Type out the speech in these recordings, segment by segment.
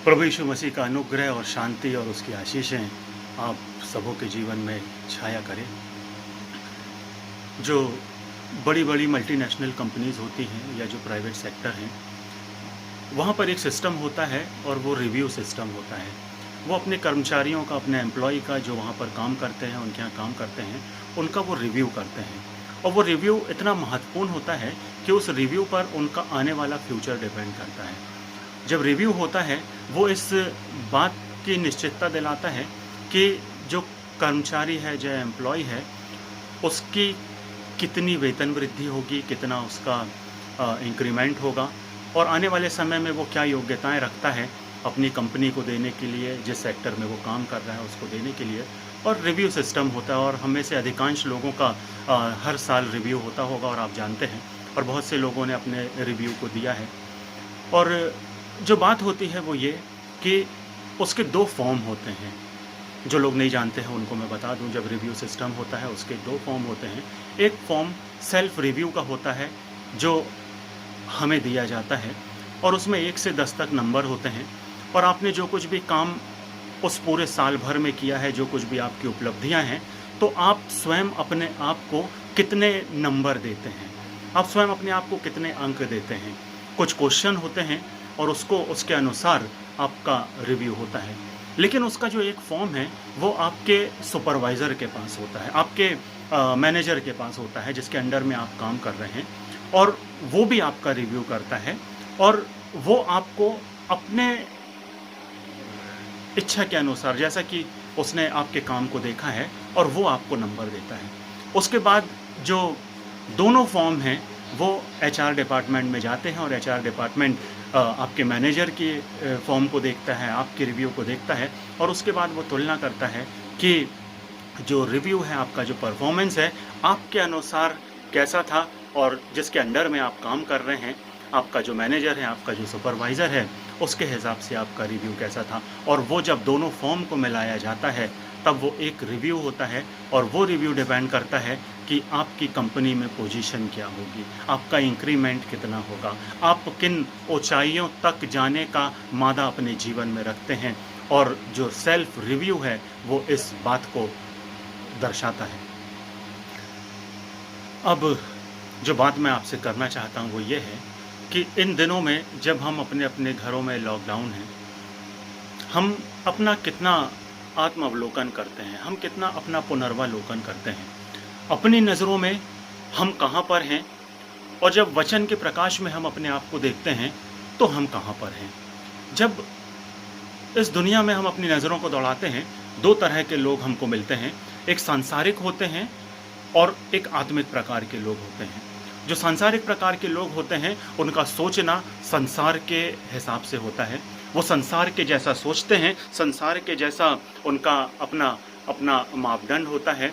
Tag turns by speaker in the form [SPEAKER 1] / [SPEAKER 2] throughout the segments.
[SPEAKER 1] प्रभु यीशु मसीह का अनुग्रह और शांति और उसकी आशीषें आप सबों के जीवन में छाया करें। जो बड़ी-बड़ी मल्टीनेशनल कंपनीज़ होती हैं या जो प्राइवेट सेक्टर हैं, वहाँ पर एक सिस्टम होता है और वो रिव्यू सिस्टम होता है। वो अपने कर्मचारियों का, अपने एम्प्लॉय का जो वहाँ पर काम करते हैं, उनके यहाँ काम करते हैं, उनका वो रिव्यू करते हैं। और वो रिव्यू इतना महत्वपूर्ण होता है कि उस रिव्यू पर उनका आने वाला फ्यूचर डिपेंड करता है। जब रिव्यू होता है, वो इस बात की निश्चितता दिलाता है कि जो कर्मचारी है, जो एम्प्लॉय है, उसकी कितनी वेतन वृद्धि होगी, कितना उसका इंक्रीमेंट होगा और आने वाले समय में वो क्या योग्यताएं रखता है अपनी कंपनी को देने के लिए, जिस सेक्टर में वो काम कर रहा है उसको देने के लिए। और रिव्यू सिस्टम होता है और हम में से अधिकांश लोगों का हर साल रिव्यू होता होगा और आप जानते हैं, और बहुत से लोगों ने अपने रिव्यू को दिया है। और जो बात होती है वो ये कि उसके 2 फॉर्म होते हैं। जो लोग नहीं जानते हैं उनको मैं बता दूं, जब रिव्यू सिस्टम होता है उसके 2 फॉर्म होते हैं। एक फॉर्म सेल्फ रिव्यू का होता है जो हमें दिया जाता है और उसमें 1 से 10 तक नंबर होते हैं और आपने जो कुछ भी काम उस पूरे साल भर में किया है, जो कुछ भी आपकी उपलब्धियां हैं, तो आप स्वयं अपने आप को कितने नंबर देते हैं, आप स्वयं अपने आप को कितने अंक देते हैं। कुछ क्वेश्चन होते हैं और उसके अनुसार आपका रिव्यू होता है। लेकिन उसका जो एक फॉर्म है वो आपके सुपरवाइज़र के पास होता है, आपके मैनेजर के पास होता है, जिसके अंडर में आप काम कर रहे हैं, और वो भी आपका रिव्यू करता है और वो आपको अपने इच्छा के अनुसार, जैसा कि उसने आपके काम को देखा है, और वो आपको नंबर देता है। उसके बाद जो दोनों फॉर्म हैं वो एचआर डिपार्टमेंट में जाते हैं और एचआर डिपार्टमेंट आपके मैनेजर की फॉर्म को देखता है, आपके रिव्यू को देखता है और उसके बाद वो तुलना करता है कि जो रिव्यू है, आपका जो परफॉर्मेंस है, आपके अनुसार कैसा था और जिसके अंडर में आप काम कर रहे हैं, आपका जो मैनेजर है, आपका जो सुपरवाइज़र है, उसके हिसाब से आपका रिव्यू कैसा था। और वो जब दोनों फॉर्म को मिलाया जाता है तब वो एक रिव्यू होता है और वो रिव्यू डिपेंड करता है कि आपकी कंपनी में पोजीशन क्या होगी, आपका इंक्रीमेंट कितना होगा, आप किन ऊंचाइयों तक जाने का मादा अपने जीवन में रखते हैं। और जो सेल्फ रिव्यू है वो इस बात को दर्शाता है। अब जो बात मैं आपसे करना चाहता हूँ वो ये है कि इन दिनों में जब हम अपने अपने घरों में लॉकडाउन हैं, हम अपना कितना आत्मावलोकन करते हैं, हम कितना अपना पुनर्वालोकन करते हैं, अपनी नज़रों में हम कहाँ पर हैं, और जब वचन के प्रकाश में हम अपने आप को देखते हैं तो हम कहाँ पर हैं। जब इस दुनिया में हम अपनी नज़रों को दौड़ाते हैं, 2 तरह के लोग हमको मिलते हैं, एक सांसारिक होते हैं और एक आत्मिक प्रकार के लोग होते हैं। जो सांसारिक प्रकार के लोग होते हैं उनका सोचना संसार के हिसाब से होता है, वो संसार के जैसा सोचते हैं, संसार के जैसा उनका अपना अपना मापदंड होता है।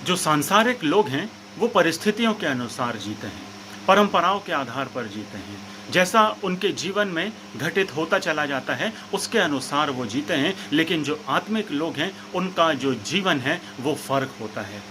[SPEAKER 1] जो सांसारिक लोग हैं वो परिस्थितियों के अनुसार जीते हैं, परंपराओं के आधार पर जीते हैं, जैसा उनके जीवन में घटित होता चला जाता है उसके अनुसार वो जीते हैं। लेकिन जो आत्मिक लोग हैं उनका जो जीवन है वो फर्क होता है,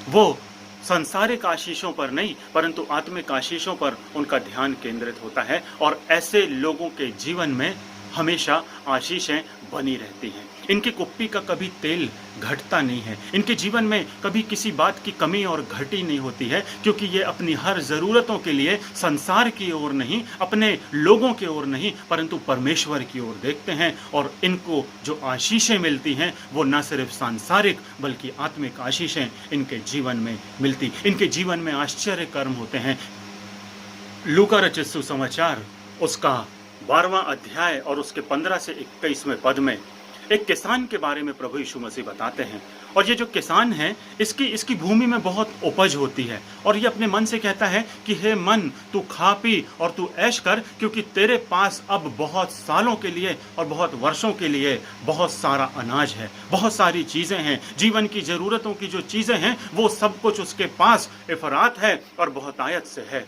[SPEAKER 1] वो सांसारिक आशीषों पर नहीं परंतु आत्मिक आशीषों पर उनका ध्यान केंद्रित होता है। और ऐसे लोगों के जीवन में हमेशा आशीषें बनी रहती हैं, इनकी कुप्पी का कभी तेल घटता नहीं है, इनके जीवन में कभी किसी बात की कमी और घटी नहीं होती है, क्योंकि ये अपनी हर ज़रूरतों के लिए संसार की ओर नहीं, अपने लोगों की ओर नहीं, परंतु परमेश्वर की ओर देखते हैं। और इनको जो आशीषें मिलती हैं वो न सिर्फ सांसारिक बल्कि आत्मिक आशीषें इनके जीवन में मिलती, इनके जीवन में आश्चर्य कर्म होते हैं। लूका रचित सुसमाचार उसका 12वां अध्याय और उसके 15 से 21वें पद में एक किसान के बारे में प्रभु यीशु मसीह बताते हैं। और ये जो किसान है, इसकी भूमि में बहुत उपज होती है और ये अपने मन से कहता है कि हे मन, तू खा पी और तू ऐश कर, क्योंकि तेरे पास अब बहुत सालों के लिए और बहुत वर्षों के लिए बहुत सारा अनाज है, बहुत सारी चीज़ें हैं, जीवन की ज़रूरतों की जो चीज़ें हैं वो सब कुछ उसके पास इफरात है और बहुतायत से है।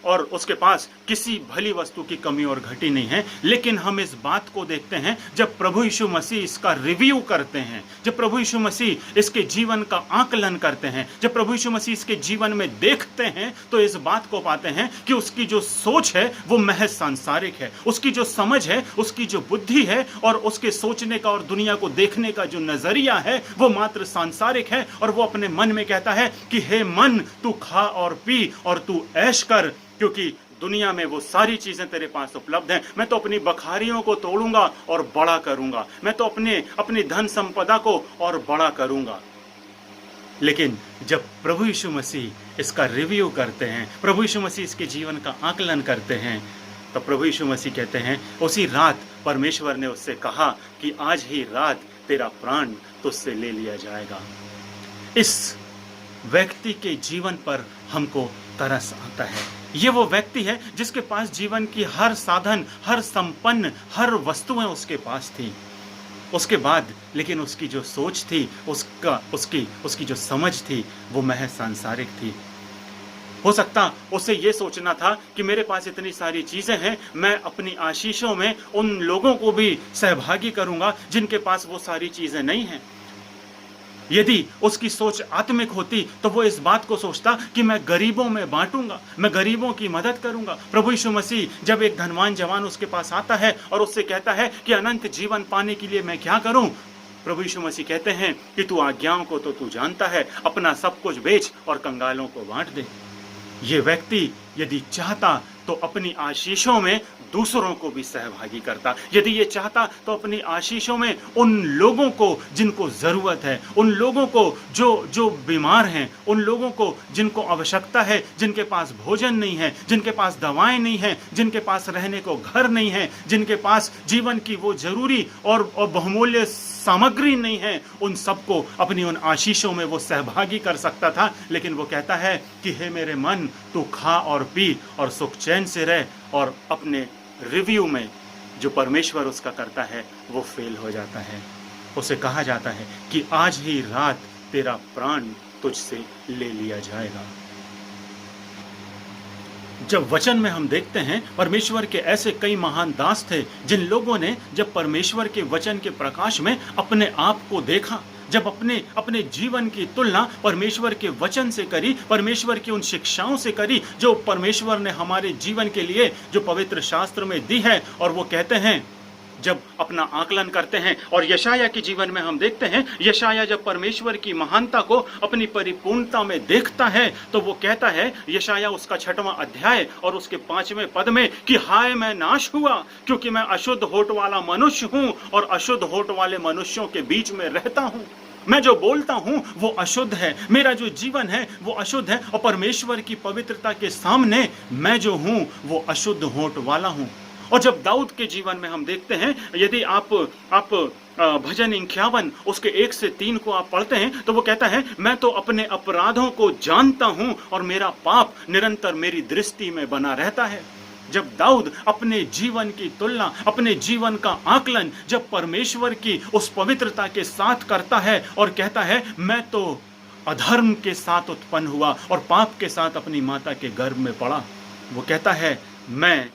[SPEAKER 1] और उसके पास किसी भली वस्तु की कमी और घटी नहीं है। लेकिन हम इस बात को देखते हैं जब प्रभु यीशु मसीह इसका रिव्यू करते हैं, जब प्रभु यीशु मसीह इसके जीवन का आकलन करते हैं, जब प्रभु यीशु मसीह इसके जीवन में देखते हैं, तो इस बात को पाते हैं कि उसकी जो सोच है वो महज सांसारिक है, उसकी जो समझ है, उसकी जो बुद्धि है और उसके सोचने का और दुनिया को देखने का जो नजरिया है वो मात्र सांसारिक है। और वो अपने मन में कहता है कि हे मन, तू खा और पी और तू ऐश कर, क्योंकि दुनिया में वो सारी चीजें तेरे पास उपलब्ध हैं। मैं तो अपनी बखारियों को तोड़ूंगा और बड़ा करूंगा, मैं तो अपनी धन संपदा को और बड़ा करूंगा। लेकिन जब प्रभु यीशु मसीह इसका रिव्यू करते हैं, प्रभु यीशु मसीह इसके जीवन का आकलन करते हैं, तो प्रभु यीशु मसीह कहते हैं उसी रात परमेश्वर ने उससे कहा कि आज ही रात तेरा प्राण तुझसे ले लिया जाएगा। इस व्यक्ति के जीवन पर हमको तरस आता है। ये वो व्यक्ति है जिसके पास जीवन की हर साधन, हर संपन्न, हर वस्तुएं उसके पास थी। उसके बाद लेकिन उसकी जो सोच थी, उसकी जो समझ थी वो महज सांसारिक थी। हो सकता उसे ये सोचना था कि मेरे पास इतनी सारी चीजें हैं, मैं अपनी आशीषों में उन लोगों को भी सहभागी करूंगा जिनके पास वो सारी चीजें नहीं हैं। यदि उसकी सोच आत्मिक होती तो वो इस बात को सोचता कि मैं गरीबों में बांटूंगा, मैं गरीबों की मदद करूंगा। प्रभु यीशु मसीह जब एक धनवान जवान उसके पास आता है और उससे कहता है कि अनंत जीवन पाने के लिए मैं क्या करूं, प्रभु यीशु मसीह कहते हैं कि तू आज्ञाओं को तो तू जानता है, अपना सब कुछ बेच और कंगालों को बांट दे। ये व्यक्ति यदि चाहता तो अपनी आशीषों में दूसरों को भी सहभागी करता। यदि ये चाहता तो अपनी आशीषों में उन लोगों को जिनको जरूरत है, उन लोगों को जो बीमार हैं, उन लोगों को जिनको आवश्यकता है, जिनके पास भोजन नहीं है, जिनके पास दवाएं नहीं है, जिनके पास रहने को घर नहीं है, जिनके पास जीवन की वो जरूरी और बहुमूल्य सामग्री नहीं है, उन सबको अपनी उन आशीषों में वो सहभागी कर सकता था। लेकिन वो कहता है कि हे मेरे मन, तू खा और पी और सुख चैन से रह। और अपने रिव्यू में जो परमेश्वर उसका करता है वो फेल हो जाता है। उसे कहा जाता है कि आज ही रात तेरा प्राण तुझसे ले लिया जाएगा। जब वचन में हम देखते हैं परमेश्वर के ऐसे कई महान दास थे जिन लोगों ने जब परमेश्वर के वचन के प्रकाश में अपने आप को देखा, जब अपने जीवन की तुलना परमेश्वर के वचन से करी, परमेश्वर की उन शिक्षाओं से करी जो परमेश्वर ने हमारे जीवन के लिए जो पवित्र शास्त्र में दी है, और वो कहते हैं जब अपना आकलन करते हैं। और यशाया के जीवन में हम देखते हैं, यशाया जब परमेश्वर की महानता को अपनी परिपूर्णता में देखता है तो वो कहता है, यशाया उसका 6वां अध्याय और उसके 5वें पद में कि हाय मैं नाश हुआ, क्योंकि मैं अशुद्ध होठ वाला मनुष्य हूं और अशुद्ध होठ वाले मनुष्यों के बीच में रहता हूं। मैं जो बोलता हूं वो अशुद्ध है, मेरा जो जीवन है वो अशुद्ध है, और परमेश्वर की पवित्रता के सामने मैं जो हूं वो अशुद्ध होठ वाला हूं। और जब दाऊद के जीवन में हम देखते हैं, यदि आप भजन 51 उसके 1 से 3 को आप पढ़ते हैं तो वो कहता है, मैं तो अपने अपराधों को जानता हूं और मेरा पाप निरंतर मेरी दृष्टि में बना रहता है। जब दाऊद अपने जीवन की तुलना, अपने जीवन का आकलन जब परमेश्वर की उस पवित्रता के साथ करता है और कहता है, मैं तो अधर्म के साथ उत्पन्न हुआ और पाप के साथ अपनी माता के गर्भ में पड़ा, वो कहता है मैं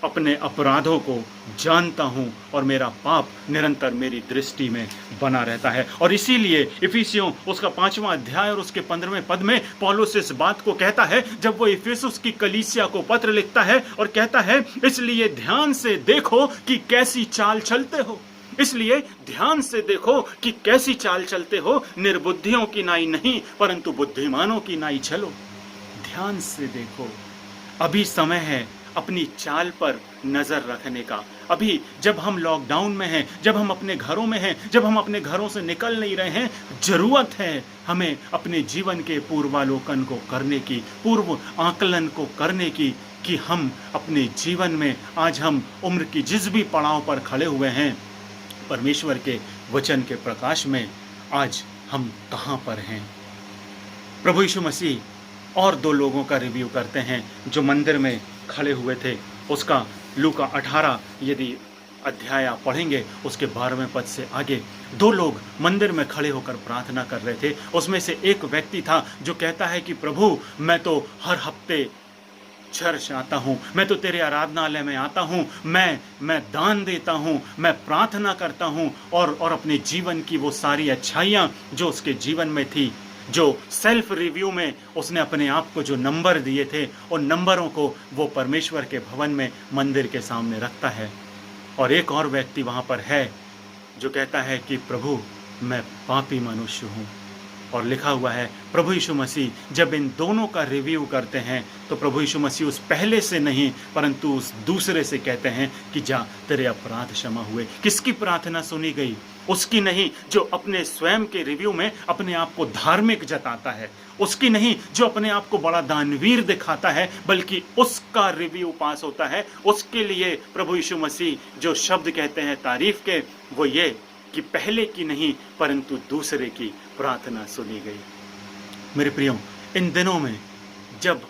[SPEAKER 1] अपने अपराधों को जानता हूं और मेरा पाप निरंतर मेरी दृष्टि में बना रहता है। और इसीलिए इफिसियों उसका 5वां अध्याय और उसके 15वें पद में पौलुस इस बात को कहता है, जब वो इफिसुस की कलीसिया को पत्र लिखता है और कहता है, इसलिए ध्यान से देखो कि कैसी चाल चलते हो, इसलिए ध्यान से देखो कि कैसी चाल चलते हो, निर्बुद्धियों की नाई नहीं परंतु बुद्धिमानों की नाई चलो। ध्यान से देखो, अभी समय है अपनी चाल पर नजर रखने का। अभी जब हम लॉकडाउन में हैं, जब हम अपने घरों में हैं, जब हम अपने घरों से निकल नहीं रहे हैं, जरूरत है हमें अपने जीवन के पूर्वालोकन को करने की, पूर्व आकलन को करने की, कि हम अपने जीवन में आज हम उम्र की जिस भी पड़ाव पर खड़े हुए हैं, परमेश्वर के वचन के प्रकाश में आज हम कहाँ पर हैं। प्रभु यीशु मसीह और 2 लोगों का रिव्यू करते हैं जो मंदिर में खड़े हुए थे। उसका लूका 18 यदि अध्याय आप पढ़ेंगे उसके 12वें पद से आगे, 2 लोग मंदिर में खड़े होकर प्रार्थना कर रहे थे। उसमें से एक व्यक्ति था जो कहता है कि प्रभु मैं तो हर हफ्ते चर्च आता हूँ, मैं तो तेरे आराधनालय में आता हूँ, मैं दान देता हूँ, मैं प्रार्थना करता हूँ, और अपने जीवन की वो सारी अच्छाइयाँ जो उसके जीवन में थी, जो सेल्फ रिव्यू में उसने अपने आप को जो नंबर दिए थे, उन नंबरों को वो परमेश्वर के भवन में मंदिर के सामने रखता है। और एक और व्यक्ति वहाँ पर है जो कहता है कि प्रभु, मैं पापी मनुष्य हूँ। और लिखा हुआ है प्रभु यीशु मसीह जब इन दोनों का रिव्यू करते हैं तो प्रभु यीशु मसीह उस पहले से नहीं परंतु उस दूसरे से कहते हैं कि जा, तेरे अपराध क्षमा हुए। किसकी प्रार्थना सुनी गई? उसकी नहीं जो अपने स्वयं के रिव्यू में अपने आप को धार्मिक जताता है, उसकी नहीं जो अपने आप को बड़ा दानवीर दिखाता है, बल्कि उसका रिव्यू पास होता है। उसके लिए प्रभु यीशु मसीह जो शब्द कहते हैं तारीफ के, वो ये कि पहले की नहीं परंतु दूसरे की प्रार्थना सुनी गई। मेरे प्रियो, इन दिनों में जब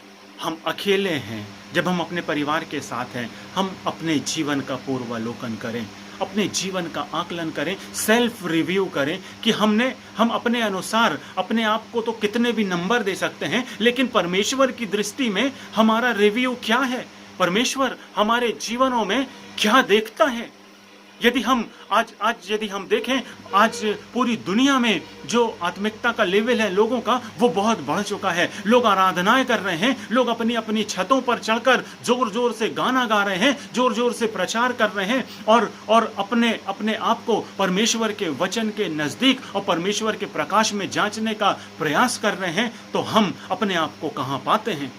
[SPEAKER 1] हम अकेले हैं, जब हम अपने परिवार के साथ हैं, हम अपने जीवन का पूर्वावलोकन करें, अपने जीवन का आकलन करें, सेल्फ रिव्यू करें कि हम अपने अनुसार अपने आप को तो कितने भी नंबर दे सकते हैं, लेकिन परमेश्वर की दृष्टि में हमारा रिव्यू क्या है? परमेश्वर हमारे जीवनों में क्या देखता है? यदि हम आज यदि हम देखें, आज पूरी दुनिया में जो आत्मिकता का लेवल है लोगों का, वो बहुत बढ़ चुका है। लोग आराधनाएं कर रहे हैं, लोग अपनी अपनी छतों पर चढ़कर जोर जोर से गाना गा रहे हैं, जोर जोर से प्रचार कर रहे हैं, और अपने आप को परमेश्वर के वचन के नजदीक और परमेश्वर के प्रकाश में जांचने का प्रयास कर रहे हैं। तो हम अपने आप को कहाँ पाते हैं?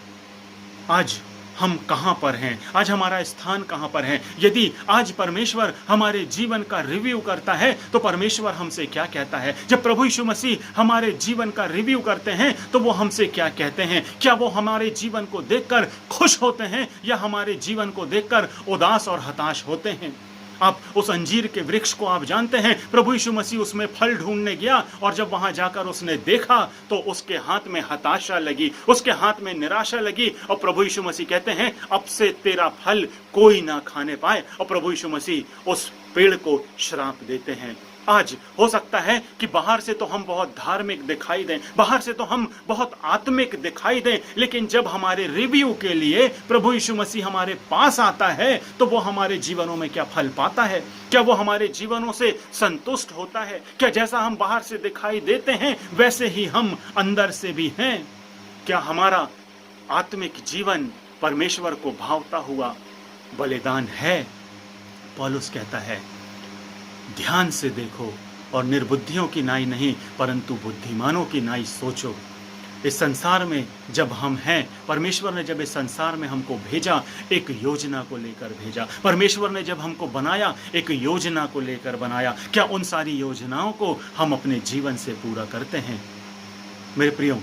[SPEAKER 1] आज हम कहाँ पर हैं? आज हमारा स्थान कहाँ पर है? यदि आज परमेश्वर हमारे जीवन का रिव्यू करता है तो परमेश्वर हमसे क्या कहता है? जब प्रभु यीशु मसीह हमारे जीवन का रिव्यू करते हैं तो वो हमसे क्या कहते हैं? क्या वो हमारे जीवन को देखकर खुश होते हैं या हमारे जीवन को देखकर उदास और हताश होते हैं? आप उस अंजीर के वृक्ष को आप जानते हैं, प्रभु यीशु मसीह उसमें फल ढूंढने गया और जब वहां जाकर उसने देखा तो उसके हाथ में हताशा लगी, उसके हाथ में निराशा लगी, और प्रभु यीशु मसीह कहते हैं अब से तेरा फल कोई ना खाने पाए, और प्रभु यीशु मसीह उस पेड़ को श्राप देते हैं। आज हो सकता है कि बाहर से तो हम बहुत धार्मिक दिखाई दें, बाहर से तो हम बहुत आत्मिक दिखाई दें, लेकिन जब हमारे रिव्यू के लिए प्रभु यीशु मसीह हमारे पास आता है तो वो हमारे जीवनों में क्या फल पाता है? क्या वो हमारे जीवनों से संतुष्ट होता है? क्या जैसा हम बाहर से दिखाई देते हैं वैसे ही हम अंदर से भी हैं? क्या हमारा आत्मिक जीवन परमेश्वर को भावता हुआ बलिदान है? पौलुस कहता है ध्यान से देखो और निर्बुद्धियों की नाई नहीं परंतु बुद्धिमानों की नाई सोचो। इस संसार में जब हम हैं, परमेश्वर ने जब इस संसार में हमको भेजा एक योजना को लेकर भेजा। परमेश्वर ने जब हमको बनाया एक योजना को लेकर बनाया। क्या उन सारी योजनाओं को हम अपने जीवन से पूरा करते हैं? मेरे प्रियो,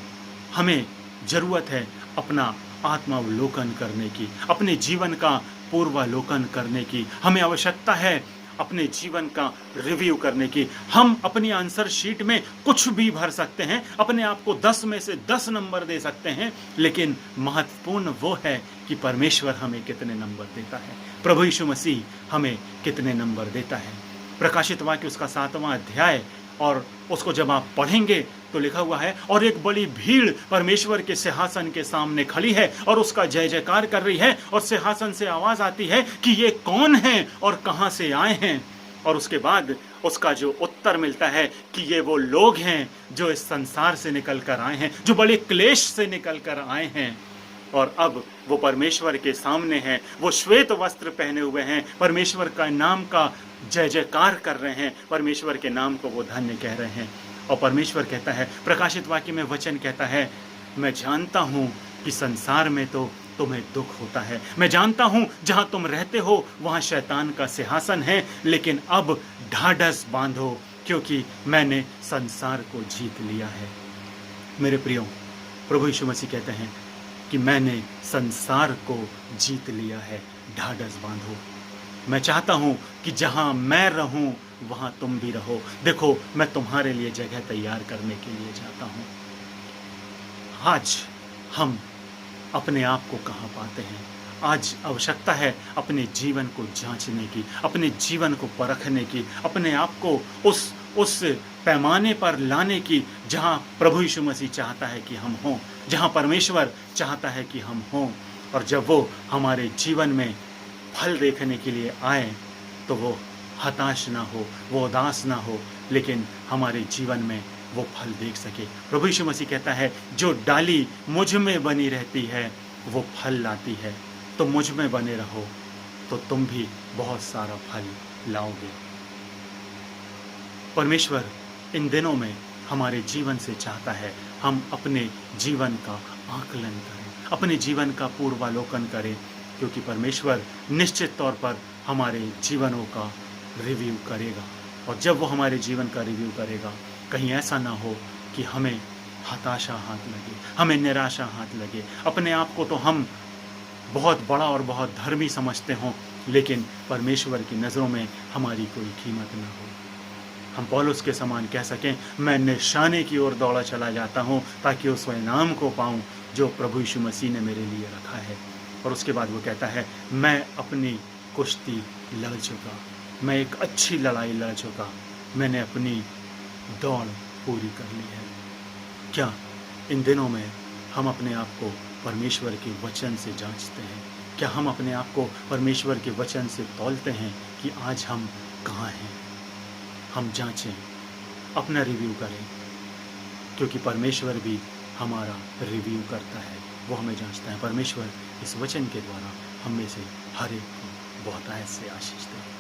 [SPEAKER 1] हमें जरूरत है अपना आत्मावलोकन करने की, अपने जीवन का पूर्वावलोकन करने की। हमें आवश्यकता है अपने जीवन का रिव्यू करने की। हम अपनी आंसर शीट में कुछ भी भर सकते हैं, अपने आप को 10 में से 10 नंबर दे सकते हैं, लेकिन महत्वपूर्ण वो है कि परमेश्वर हमें कितने नंबर देता है, प्रभु यीशु मसीह हमें कितने नंबर देता है। प्रकाशित वाक्य उसका 7वां अध्याय, और उसको जब आप पढ़ेंगे तो लिखा हुआ है और एक बड़ी भीड़ परमेश्वर के सिंहासन के सामने खड़ी है और उसका जय जयकार कर रही है, और सिंहासन से आवाज आती है कि ये कौन है और कहां से आए हैं? और उसके बाद उसका जो उत्तर मिलता है कि ये वो लोग हैं जो इस संसार से निकल कर आए हैं, जो बड़े क्लेश से निकल कर आए हैं, और अब वो परमेश्वर के सामने हैं। वो श्वेत वस्त्र पहने हुए हैं, परमेश्वर का नाम का जय जयकार कर रहे हैं, परमेश्वर के नाम को वो धन्य कह रहे हैं। और परमेश्वर कहता है, प्रकाशित वाक्य में वचन कहता है, मैं जानता हूं कि संसार में तो तुम्हें दुख होता है, मैं जानता हूं जहां तुम रहते हो वहां शैतान का सिंहासन है, लेकिन अब ढाढ़स बांधो क्योंकि मैंने संसार को जीत लिया है। मेरे प्रियो, प्रभु यीशु मसीह कहते हैं कि मैंने संसार को जीत लिया है, ढाढ़स बांधो। मैं चाहता हूं कि जहां मैं रहूं वहां तुम भी रहो। देखो, मैं तुम्हारे लिए जगह तैयार करने के लिए जाता हूं। आज हम अपने आप को कहां पाते हैं? आज आवश्यकता है अपने जीवन को जांचने की, अपने जीवन को परखने की, अपने आप को उस पैमाने पर लाने की जहां प्रभु यीशु मसीह चाहता है कि हम हों, जहां परमेश्वर चाहता है कि हम हों। और जब वो हमारे जीवन में फल देखने के लिए आए तो वो हताश ना हो, वो उदास ना हो, लेकिन हमारे जीवन में वो फल देख सके। प्रभु यीशु मसीह कहता है, जो डाली मुझ में बनी रहती है वो फल लाती है। तो मुझ में बने रहो तो तुम भी बहुत सारा फल लाओगे। परमेश्वर इन दिनों में हमारे जीवन से चाहता है हम अपने जीवन का आकलन करें, अपने जीवन का पूर्वावलोकन करें, क्योंकि परमेश्वर निश्चित तौर पर हमारे जीवनों का रिव्यू करेगा। और जब वो हमारे जीवन का रिव्यू करेगा, कहीं ऐसा ना हो कि हमें हताशा हाथ लगे, हमें निराशा हाथ लगे, अपने आप को तो हम बहुत बड़ा और बहुत धर्मी समझते हों, लेकिन परमेश्वर की नज़रों में हमारी कोई कीमत ना हो। हम पौलुस के समान कह सकें, मैं निशाने की ओर दौड़ा चला जाता हूँ ताकि उस इनाम को पाऊँ जो प्रभु यीशु मसीह ने मेरे लिए रखा है। और उसके बाद वो कहता है, मैं अपनी कुश्ती लड़ चुका, मैं एक अच्छी लड़ाई लड़ चुका, मैंने अपनी दौड़ पूरी कर ली है। क्या इन दिनों में हम अपने आप को परमेश्वर के वचन से जांचते हैं? क्या हम अपने आप को परमेश्वर के वचन से तौलते हैं कि आज हम कहाँ हैं? हम जांचें, अपना रिव्यू करें, क्योंकि परमेश्वर भी हमारा रिव्यू करता है, वो हमें जांचता है। परमेश्वर इस वचन के द्वारा हम में से हर एक को बहुत आयत से आशीष दे।